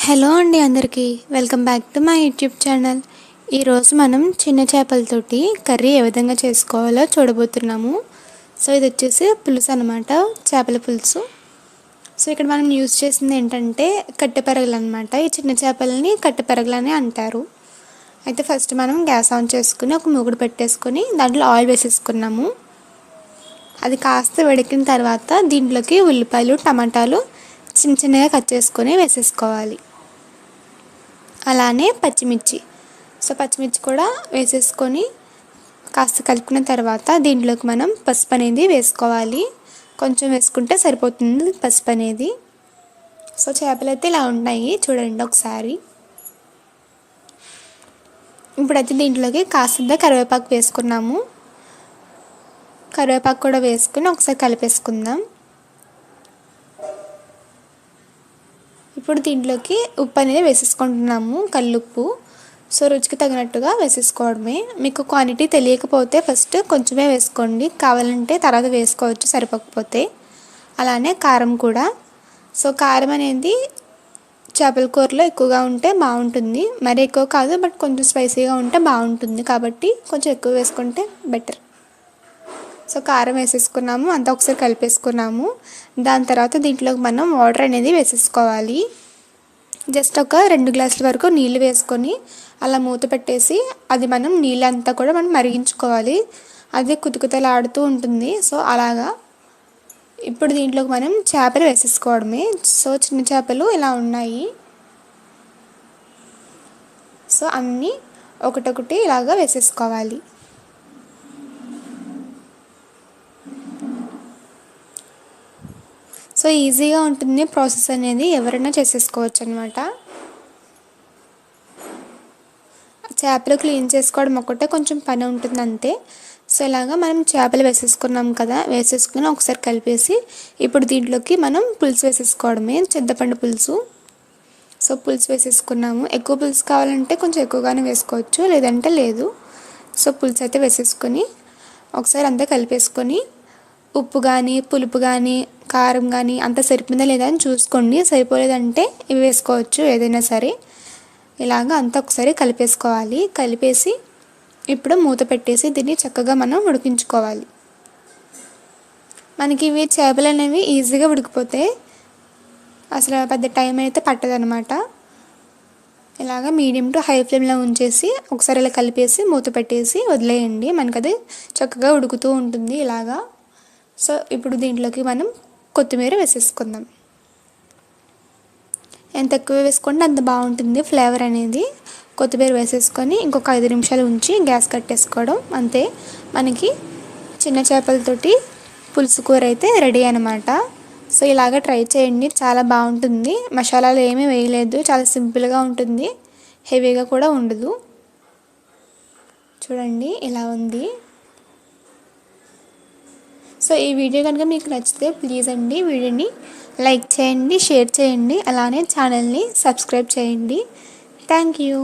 Hello అండి అందరికీ welcome back to my YouTube channel. ఈరోజు మనం చిన్న చేపలతోటి కర్రీ ఏ విధంగా చేసుకోవాలో చూడబోతున్నాము. సో ఇది వచ్చేసి పులుసు అనమాట, చేపల పులుసు. సో ఇక్కడ మనం యూజ్ చేసింది ఏంటంటే కట్టెపెరగలు అనమాట. ఈ చిన్న చేపలని కట్టెపెరగలని అంటారు. అయితే ఫస్ట్ మనం గ్యాస్ ఆన్ చేసుకుని ఒక మూకుడు పెట్టేసుకొని దాంట్లో ఆయిల్ వేసేసుకున్నాము. అది కాస్త వేడెక్కిన తర్వాత దీంట్లోకి ఉల్లిపాయలు, టమాటాలు చిన్న చిన్నగా కట్ చేసుకొని వేసేసుకోవాలి. అలానే పచ్చిమిర్చి. సో పచ్చిమిర్చి కూడా వేసేసుకొని కాస్త కలుపుకున్న తర్వాత దీంట్లోకి మనం పసుపు అనేది వేసుకోవాలి. కొంచెం వేసుకుంటే సరిపోతుంది పసుపు అనేది. సో చేపలు అయితే ఇలా ఉన్నాయి చూడండి ఒకసారి. ఇప్పుడైతే దీంట్లోకి కాస్తంత కరివేపాకు వేసుకున్నాము. కరివేపాకు కూడా వేసుకుని ఒకసారి కలిపేసుకుందాం. ఇప్పుడు దీంట్లోకి ఉప్పు అనేది వేసేసుకుంటున్నాము, కల్లుప్పు. సో రుచికి తగినట్టుగా వేసేసుకోవడమే. మీకు క్వాంటిటీ తెలియకపోతే ఫస్ట్ కొంచెమే వేసుకోండి, కావాలంటే తర్వాత వేసుకోవచ్చు సరిపోకపోతే. అలానే కారం కూడా. సో కారం అనేది చేపల కూరలో ఎక్కువగా ఉంటే బాగుంటుంది, మరి ఎక్కువ కాదు బట్ కొంచెం స్పైసీగా ఉంటే బాగుంటుంది, కాబట్టి కొంచెం ఎక్కువ వేసుకుంటే బెటర్. సో కారం వేసేసుకున్నాము, అంతా ఒకసారి కలిపేసుకున్నాము. దాని తర్వాత దీంట్లోకి మనం వాటర్ అనేది వేసేసుకోవాలి. జస్ట్ ఒక 2 గ్లాసుల వరకు నీళ్ళు వేసుకొని అలా మూత పెట్టేసి అది మనం నీళ్ళంతా కూడా మనం మరిగించుకోవాలి. అది కుతుకుతలాడుతూ ఉంటుంది. సో అలాగా. ఇప్పుడు దీంట్లోకి మనం చేపలు వేసేసుకోవడమే. సో చిన్న చేపలు ఇలా ఉన్నాయి. సో అన్నీ ఒకటొకటి ఇలాగా వేసేసుకోవాలి. సో ఈజీగా ఉంటుంది ప్రాసెస్ అనేది, ఎవరైనా చేసేసుకోవచ్చు అనమాట. చేపలు క్లీన్ చేసుకోవడం ఒకటే కొంచెం పని ఉంటుంది అంతే. సో ఇలాగా మనం చేపలు వేసేసుకున్నాం కదా, వేసేసుకుని ఒకసారి కలిపేసి ఇప్పుడు దీంట్లోకి మనం పులుసు వేసేసుకోవడమే, చింతపండు పులుసు. సో పులుసు వేసేసుకున్నాము. ఎక్కువ పులుసు కావాలంటే కొంచెం ఎక్కువగానే వేసుకోవచ్చు, లేదంటే లేదు. సో పులుసు అయితే వేసేసుకొని ఒకసారి అంతా కలిపేసుకొని ఉప్పు కానీ పులుపు కానీ కారం కానీ అంత సరిపోయిందా లేదా అని చూసుకోండి. సరిపోలేదంటే ఇవి వేసుకోవచ్చు ఏదైనా సరే. ఇలాగ అంతా ఒకసారి కలిపేసుకోవాలి. కలిపేసి ఇప్పుడు మూత పెట్టేసి దీన్ని చక్కగా మనం ఉడికించుకోవాలి. మనకి ఇవి చేపలు అనేవి ఈజీగా ఉడికిపోతాయి, అసలు పెద్ద టైం అయితే పట్టదనమాట. ఇలాగ మీడియం టు హై ఫ్లేమ్లో ఉంచేసి ఒకసారి ఇలా కలిపేసి మూత పెట్టేసి వదిలేయండి. మనకు అది చక్కగా ఉడుకుతూ ఉంటుంది ఇలాగా. సో ఇప్పుడు దీంట్లోకి మనం కొత్తిమీర వేసేసుకుందాం. ఎంత ఎక్కువ వేసుకుంటే అంత బాగుంటుంది ఫ్లేవర్ అనేది. కొత్తిమీర వేసేసుకొని ఇంకొక 5 నిమిషాలు ఉంచి గ్యాస్ కట్టేసుకోవడం అంతే. మనకి చిన్న చేపలతోటి పులుసు కూర అయితే రెడీ అనమాట. సో ఇలాగ ట్రై చేయండి, చాలా బాగుంటుంది. మసాలాలు ఏమీ వేయలేదు, చాలా సింపుల్గా ఉంటుంది, హెవీగా కూడా ఉండదు. చూడండి ఇలా ఉంది. సో ఈ వీడియో కనుక మీకు నచ్చితే ప్లీజ్ అండి వీడియోని లైక్ చేయండి, షేర్ చేయండి, అలానే ఛానల్ని సబ్స్క్రైబ్ చేయండి. Thank you.